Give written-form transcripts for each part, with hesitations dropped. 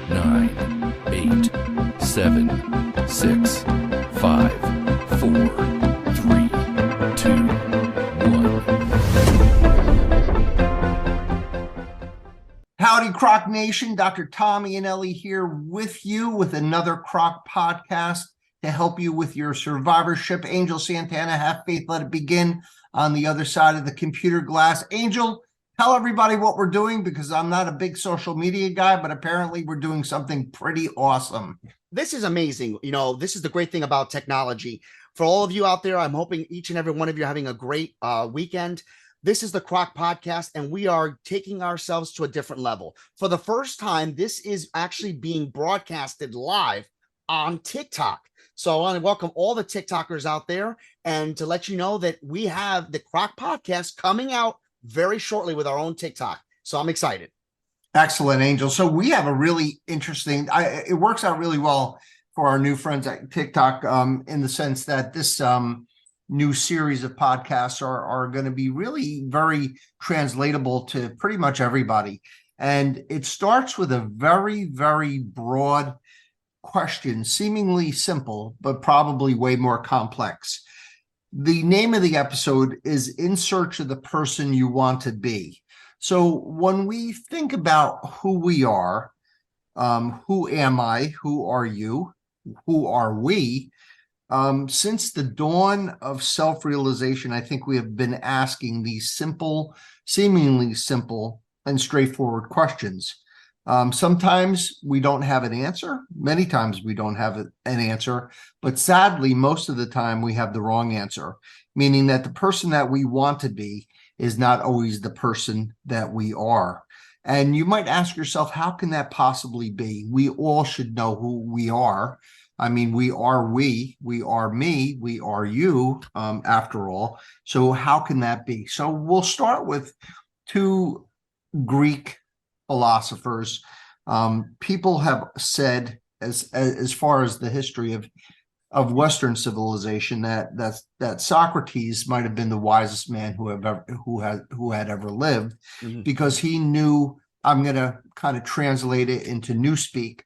9, 8, 7, 6, 5, 4, 3, 2, 1. Howdy, CROC Nation. Dr. Tommy and Ellie here with you with another CROC podcast to help you with your survivorship. Angel Santana, have faith, let it begin on the other side of the computer glass. Angel, tell everybody what we're doing, because I'm not a big social media guy, but apparently we're doing something pretty awesome. This is amazing. You know, this is the great thing about technology. For all of you out there, I'm hoping each and every one of you are having a great weekend. This is the CROC podcast, and we are taking ourselves to a different level. For the first time, this is actually being broadcasted live on TikTok. So I want to welcome all the TikTokers out there and to let you know that we have the CROC podcast coming out very shortly with our own TikTok. So I'm excited. Excellent, Angel. So we have a really interesting, it works out really well for our new friends at TikTok in the sense that this new series of podcasts are going to be really very translatable to pretty much everybody. And it starts with a very, very broad question, seemingly simple, but probably way more complex. The name of the episode is In Search of the Person You Want to Be. So when we think about who we are, who am I, who are you, who are we, since the dawn of self-realization, I think we have been asking these simple, seemingly simple and straightforward questions. Sometimes we don't have an answer. Many times we don't have an answer, but sadly, most of the time we have the wrong answer, meaning that the person that we want to be is not always the person that we are. And you might ask yourself, how can that possibly be? We all should know who we are. I mean, we are me, we are you, after all. So how can that be? So we'll start with two Greek philosophers. People have said, as far as the history of Western civilization, that Socrates might have been the wisest man who had ever lived, because he knew. I'm going to kind of translate it into newspeak,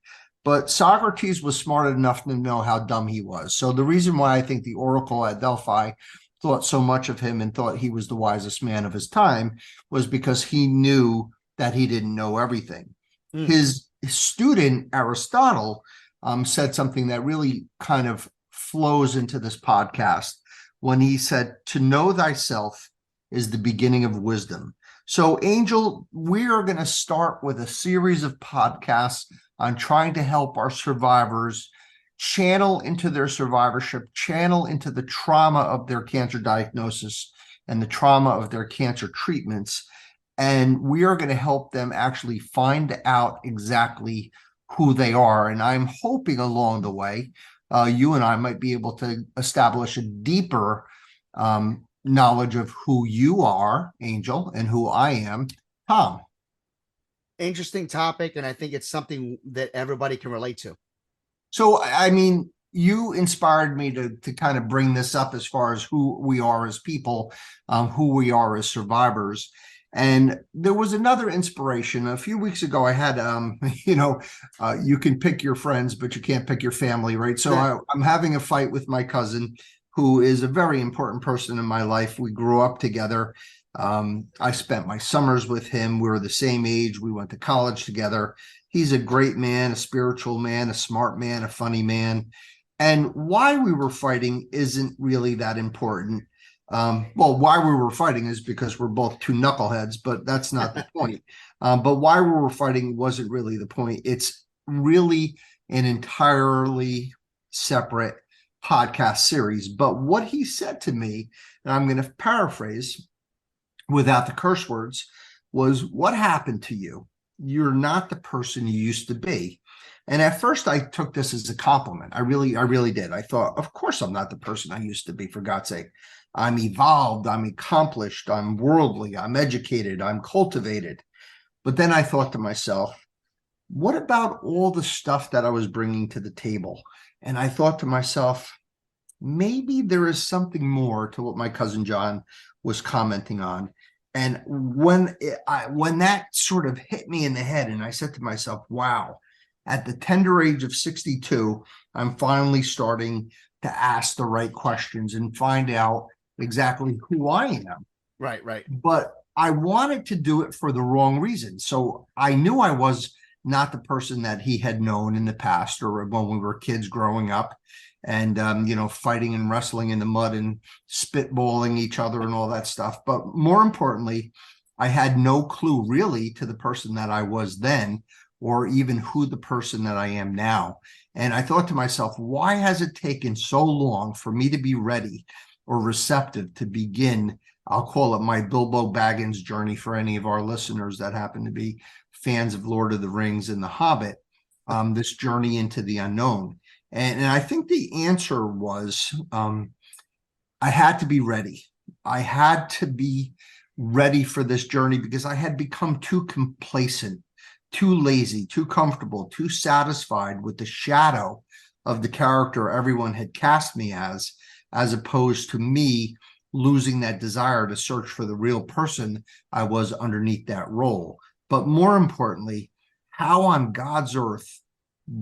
but Socrates was smart enough to know how dumb he was. So the reason why I think the Oracle at Delphi thought so much of him and thought he was the wisest man of his time was because he knew that he didn't know everything. His student Aristotle said something that really kind of flows into this podcast when he said, "To know thyself is the beginning of wisdom." So, Angel, we are going to start with a series of podcasts on trying to help our survivors channel into their survivorship, channel into the trauma of their cancer diagnosis and the trauma of their cancer treatments. And we are going to help them actually find out exactly who they are. And I'm hoping along the way, you and I might be able to establish a deeper knowledge of who you are, Angel, and who I am, Tom. Interesting topic, and I think it's something that everybody can relate to. So, I mean, you inspired me to kind of bring this up as far as who we are as people, who we are as survivors. And there was another inspiration. A few weeks ago, I had, you can pick your friends, but you can't pick your family, right? So I'm having a fight with my cousin, who is a very important person in my life. We grew up together. I spent my summers with him. We were the same age. We went to college together. He's a great man, a spiritual man, a smart man, a funny man. And why we were fighting isn't really that important. Why we were fighting is because we're both two knuckleheads, but that's not the point. But why we were fighting wasn't really the point. It's really an entirely separate podcast series. But what he said to me, and I'm going to paraphrase without the curse words, was, what happened to you? You're not the person you used to be. And at first I took this as a compliment. I really did. I thought, of course I'm not the person I used to be, for God's sake. I'm evolved, I'm accomplished, I'm worldly, I'm educated, I'm cultivated. But then I thought to myself, what about all the stuff that I was bringing to the table? And I thought to myself, maybe there is something more to what my cousin John was commenting on. And when that sort of hit me in the head, and I said to myself, wow, at the tender age of 62, I'm finally starting to ask the right questions and find out exactly who I am. Right, right. But I wanted to do it for the wrong reason. So I knew I was not the person that he had known in the past, or when we were kids growing up and, fighting and wrestling in the mud and spitballing each other and all that stuff. But more importantly, I had no clue really to the person that I was then, or even who the person that I am now. And I thought to myself, why has it taken so long for me to be ready or receptive to begin? I'll call it my Bilbo Baggins journey for any of our listeners that happen to be fans of Lord of the Rings and The Hobbit, this journey into the unknown. And I think the answer was I had to be ready. I had to be ready for this journey because I had become too complacent, too lazy, too comfortable, too satisfied with the shadow of the character everyone had cast me as opposed to me losing that desire to search for the real person I was underneath that role. But more importantly, how on God's earth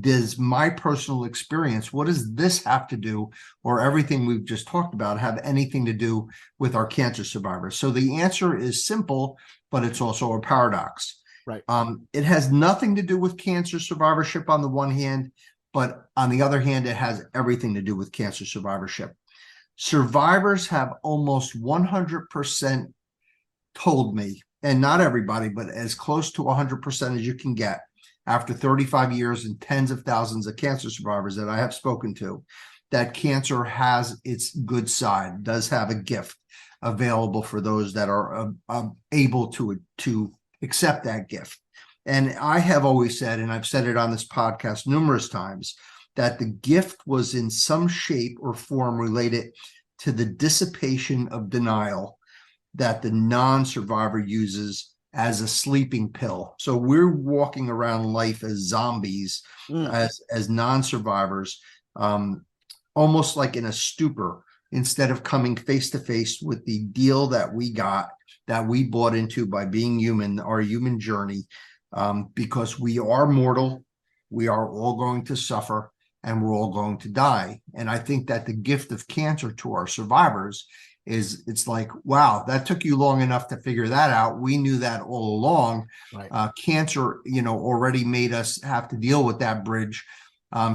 does my personal experience, what does this have to do, or everything we've just talked about, have anything to do with our cancer survivors? So the answer is simple, but it's also a paradox. Right. It has nothing to do with cancer survivorship on the one hand, but on the other hand, it has everything to do with cancer survivorship. Survivors have almost 100% told me, and not everybody, but as close to 100% as you can get after 35 years and tens of thousands of cancer survivors that I have spoken to, that cancer has its good side, does have a gift available for those that are able to accept that gift. And I have always said, and I've said it on this podcast numerous times, that the gift was in some shape or form related to the dissipation of denial that the non-survivor uses as a sleeping pill. So we're walking around life as zombies, as non-survivors, almost like in a stupor, instead of coming face to face with the deal that we got, that we bought into by being human, our human journey, because we are mortal, we are all going to suffer, and we're all going to die. And I think that the gift of cancer to our survivors is, it's like, wow, that took you long enough to figure that out. We knew that all along. Right. Cancer, already made us have to deal with that bridge.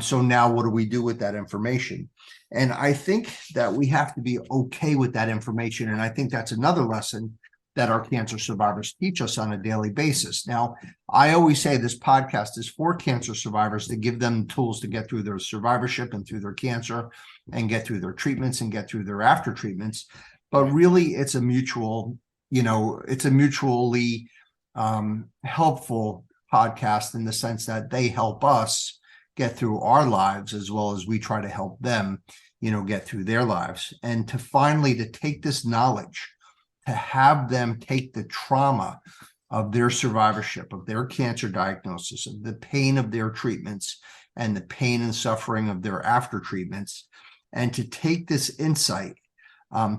So now what do we do with that information? And I think that we have to be okay with that information. And I think that's another lesson that our cancer survivors teach us on a daily basis. Now, I always say this podcast is for cancer survivors to give them tools to get through their survivorship and through their cancer and get through their treatments and get through their after treatments. But really, it's a mutually helpful podcast in the sense that they help us get through our lives as well as we try to help them, get through their lives. And to take this knowledge, to have them take the trauma of their survivorship, of their cancer diagnosis, of the pain of their treatments, and the pain and suffering of their after treatments, and to take this insight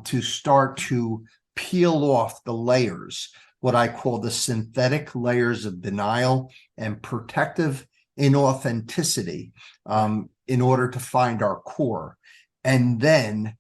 to start to peel off the layers, what I call the synthetic layers of denial and protective inauthenticity, in order to find our core. And then,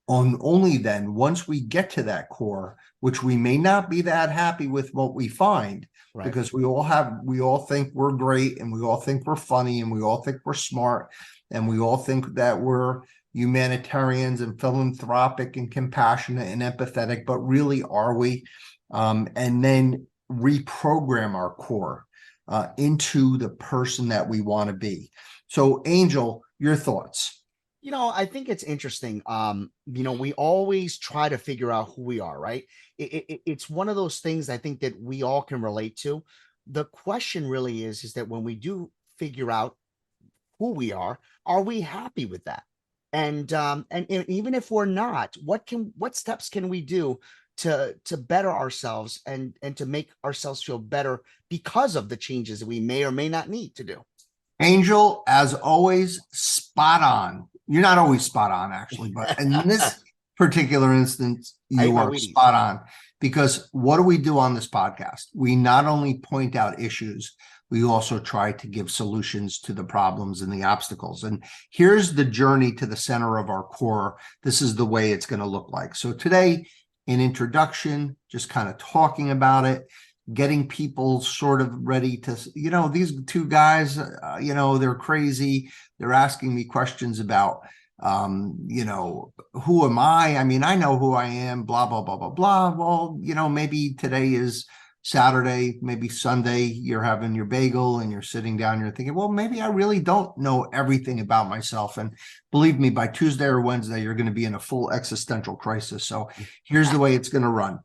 only then, once we get to that core, which we may not be that happy with what we find, Right. because we all think we're great, and we all think we're funny, and we all think we're smart, and we all think that we're humanitarians and philanthropic and compassionate and empathetic, but really, are we? And then reprogram our core into the person that we want to be. So, Angel, your thoughts? I think it's interesting. We always try to figure out who we are, right? It's one of those things I think that we all can relate to. The question really is that when we do figure out who we are we happy with that? And even if we're not, what steps can we do to better ourselves and to make ourselves feel better because of the changes that we may or may not need to do? Angel, as always, spot on. You're not always spot on, actually, but in this particular instance, you are spot on, Because what do we do on this podcast? We not only point out issues, we also try to give solutions to the problems and the obstacles. And here's the journey to the center of our core. This is the way it's going to look like. So today, in introduction, just kind of talking about it, getting people sort of ready to, these two guys, they're crazy. They're asking me questions about, who am I? I mean, I know who I am, blah, blah, blah, blah, blah. Well, maybe today is Saturday, maybe Sunday, you're having your bagel and you're sitting down, you're thinking, well, maybe I really don't know everything about myself. And believe me, by Tuesday or Wednesday, you're going to be in a full existential crisis. So here's the way it's going to run.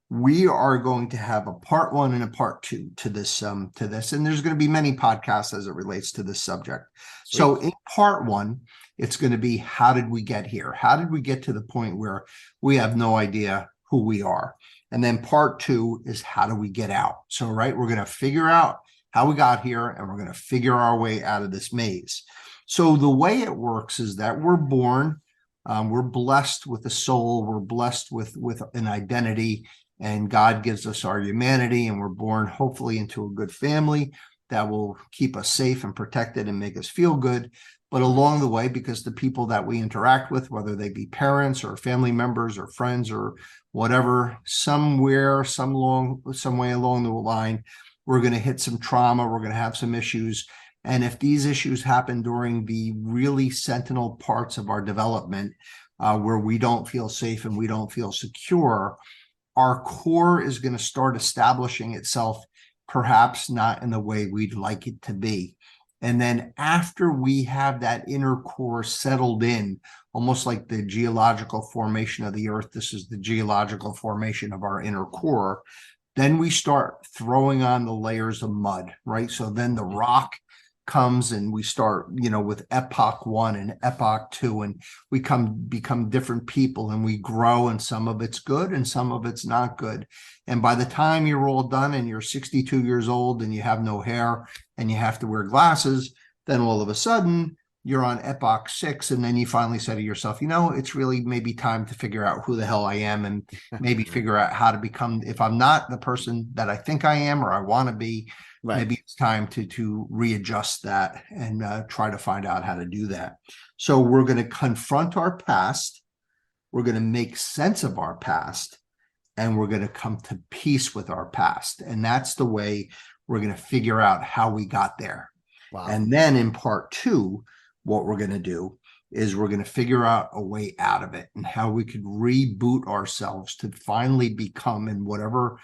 We are going to have a part 1 and a part 2 to this, and there's going to be many podcasts as it relates to this subject. Sweet. So in part 1, it's going to be, how did we get here? How did we get to the point where we have no idea who we are? And then part 2 is, how do we get out? So, right, we're going to figure out how we got here, and we're going to figure our way out of this maze. So the way it works is that we're born, we're blessed with a soul, we're blessed with an identity, and God gives us our humanity, and we're born hopefully into a good family that will keep us safe and protected and make us feel good. But along the way, because the people that we interact with, whether they be parents or family members or friends or whatever, somewhere, some way along the line, we're going to hit some trauma, we're going to have some issues. And if these issues happen during the really sentinel parts of our development, where we don't feel safe and we don't feel secure, our core is going to start establishing itself, perhaps not in the way we'd like it to be. And then after we have that inner core settled in, almost like the geological formation of the earth, this is the geological formation of our inner core, then we start throwing on the layers of mud, right? So then the rock comes and we start, with epoch 1 and epoch 2, and we become different people, and we grow, and some of it's good and some of it's not good. And by the time you're all done and you're 62 years old and you have no hair and you have to wear glasses, then all of a sudden you're on epoch 6, and then you finally say to yourself, it's really maybe time to figure out who the hell I am, and maybe figure out how to become, if I'm not the person that I think I am or I want to be, right, maybe it's time to readjust that and try to find out how to do that. So we're going to confront our past, we're going to make sense of our past, and we're going to come to peace with our past. And that's the way we're going to figure out how we got there. Wow. And then in part 2, what we're going to do is we're going to figure out a way out of it and how we could reboot ourselves to finally become, in whatever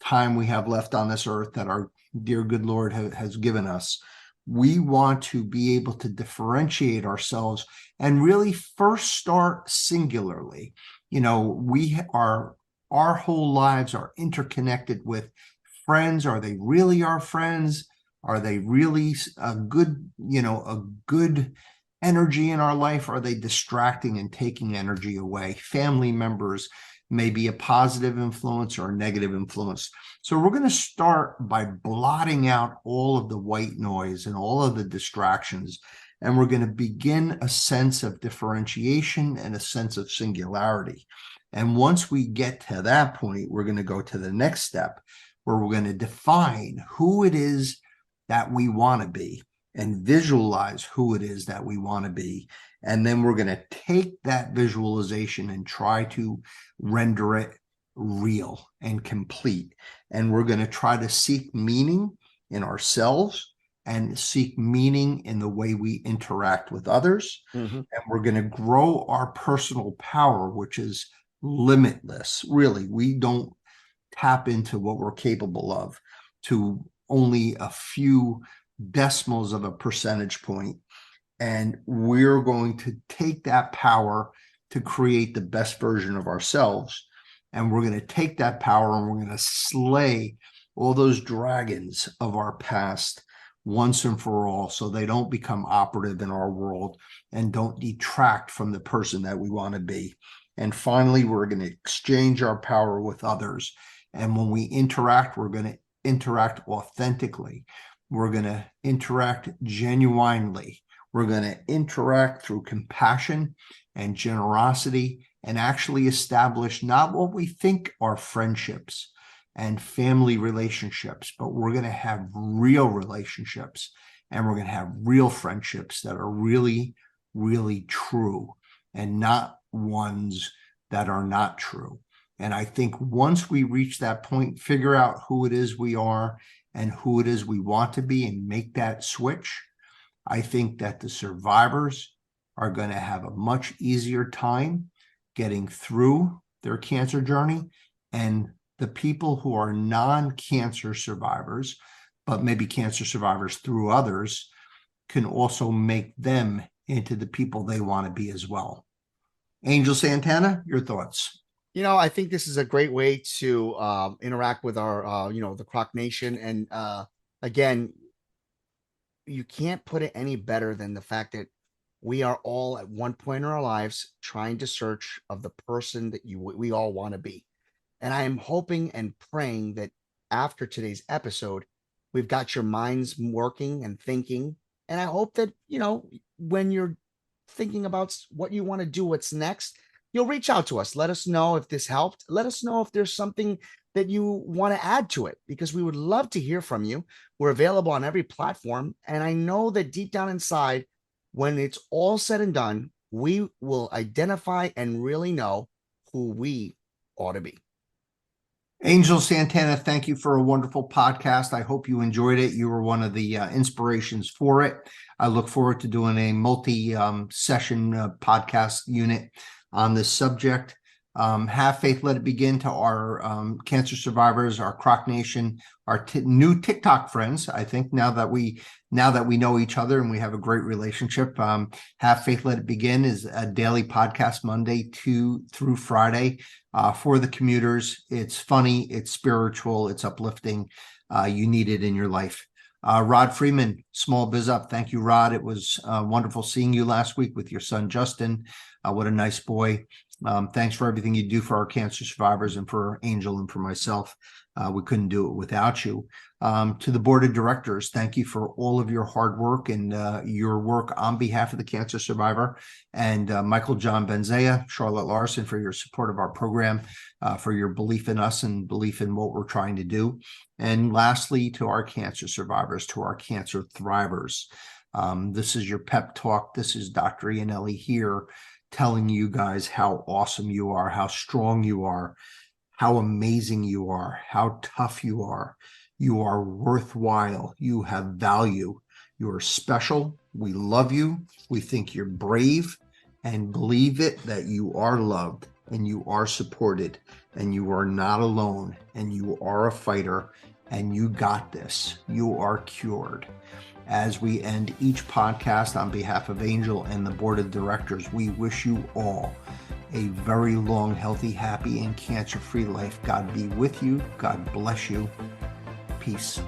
time we have left on this earth that our dear good Lord has given us, we want to be able to differentiate ourselves and really first start singularly. Our whole lives are interconnected with friends. Are they really our friends? Are they really a good energy in our life? Are they distracting and taking energy away? Family members may be a positive influence or a negative influence. So we're going to start by blotting out all of the white noise and all of the distractions, and we're going to begin a sense of differentiation and a sense of singularity. And once we get to that point, we're going to go to the next step, where we're going to define who it is that we want to be and visualize who it is that we want to be. And then we're going to take that visualization and try to render it real and complete. And we're going to try to seek meaning in ourselves and seek meaning in the way we interact with others. Mm-hmm. And we're going to grow our personal power, which is limitless. Really, we don't tap into what we're capable of to only a few decimals of a percentage point. And we're going to take that power to create the best version of ourselves. And we're going to take that power and we're going to slay all those dragons of our past once and for all, so they don't become operative in our world and don't detract from the person that we want to be. And finally, we're going to exchange our power with others. And when we interact, we're going to interact authentically. We're going to interact genuinely. We're going to interact through compassion and generosity and actually establish not what we think are friendships and family relationships, but we're going to have real relationships, and we're going to have real friendships that are really, really true, and not ones that are not true. And I think once we reach that point, figure out who it is we are and who it is we want to be, and make that switch, I think that the survivors are going to have a much easier time getting through their cancer journey, and the people who are non-cancer survivors, but maybe cancer survivors through others, can also make them into the people they want to be as well. Angel Santana, your thoughts? I think this is a great way to interact with our, the CROC Nation. And again, you can't put it any better than the fact that we are all at one point in our lives trying to search of the person that we all want to be. And I am hoping and praying that after today's episode, we've got your minds working and thinking. And I hope that, when you're thinking about what you want to do, what's next, you'll reach out to us. Let us know if this helped. Let us know if there's something that you want to add to it, because we would love to hear from you. We're available on every platform. And I know that deep down inside, when it's all said and done, we will identify and really know who we ought to be. Angel Santana, thank you for a wonderful podcast. I hope you enjoyed it. You were one of the inspirations for it. I look forward to doing a multi-session podcast unit on this subject. Have faith, let it begin to our cancer survivors, our CROC Nation, our new TikTok friends. I think now that we know each other and we have a great relationship, Have Faith, Let It Begin is a daily podcast, Monday through Friday, for the commuters. It's funny, it's spiritual, it's uplifting. You need it in your life. Rod Freeman, Small Biz Up. Thank you, Rod. It was wonderful seeing you last week with your son, Justin. What a nice boy. Thanks for everything you do for our cancer survivors and for Angel and for myself. We couldn't do it without you. To the board of directors, thank you for all of your hard work and your work on behalf of the cancer survivor. And Michael John Benzea, Charlotte Larson, for your support of our program, for your belief in us and belief in what we're trying to do. And lastly, to our cancer survivors, to our cancer thrivers. This is your pep talk. This is Dr. Iannelli here, telling you guys how awesome you are, how strong you are, how amazing you are, how tough you are. You are worthwhile. You have value. You are special. We love you. We think you're brave, and believe it that you are loved and you are supported and you are not alone and you are a fighter and you got this. You are cured. As we end each podcast, on behalf of Angel and the board of directors, we wish you all a very long, healthy, happy, and cancer-free life. God be with you. God bless you. Peace.